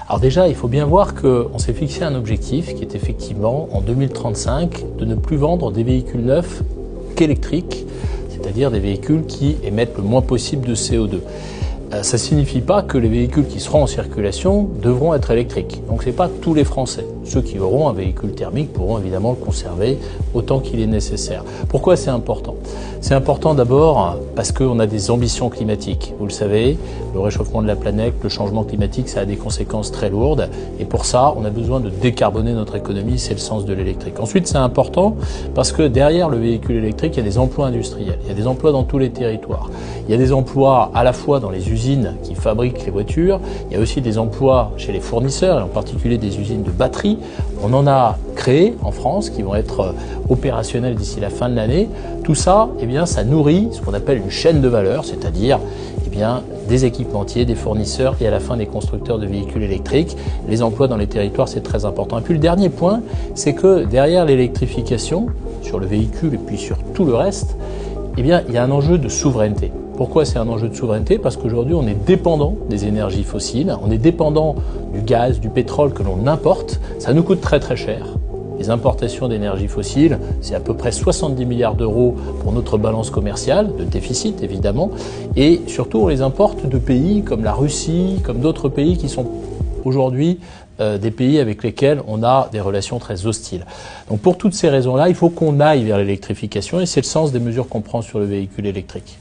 Alors déjà, il faut bien voir qu'on s'est fixé un objectif qui est effectivement, en 2035, de ne plus vendre des véhicules neufs qu'électriques, c'est-à-dire des véhicules qui émettent le moins possible de CO2. Ça ne signifie pas que les véhicules qui seront en circulation devront être électriques. Donc ce n'est pas tous les Français. Ceux qui auront un véhicule thermique pourront évidemment le conserver autant qu'il est nécessaire. Pourquoi c'est important? C'est important d'abord parce qu'on a des ambitions climatiques. Vous le savez, le réchauffement de la planète, le changement climatique, ça a des conséquences très lourdes. Et pour ça, on a besoin de décarboner notre économie, c'est le sens de l'électrique. Ensuite, c'est important parce que derrière le véhicule électrique, il y a des emplois industriels. Il y a des emplois dans tous les territoires. Il y a des emplois à la fois dans les usines qui fabriquent les voitures, il y a aussi des emplois chez les fournisseurs, et en particulier des usines de batteries. On en a créé en France qui vont être opérationnels d'ici la fin de l'année. Tout ça, eh bien, ça nourrit ce qu'on appelle une chaîne de valeur, c'est-à-dire des équipementiers, des fournisseurs et à la fin des constructeurs de véhicules électriques. Les emplois dans les territoires, c'est très important. Et puis le dernier point, c'est que derrière l'électrification, sur le véhicule et puis sur tout le reste, eh bien, il y a un enjeu de souveraineté. Pourquoi c'est un enjeu de souveraineté? Parce qu'aujourd'hui, on est dépendant des énergies fossiles, on est dépendant du gaz, du pétrole que l'on importe. Ça nous coûte très très cher. Les importations d'énergie fossile, c'est à peu près 70 milliards d'euros pour notre balance commerciale, de déficit évidemment, et surtout on les importe de pays comme la Russie, comme d'autres pays qui sont aujourd'hui des pays avec lesquels on a des relations très hostiles. Donc pour toutes ces raisons-là, il faut qu'on aille vers l'électrification et c'est le sens des mesures qu'on prend sur le véhicule électrique.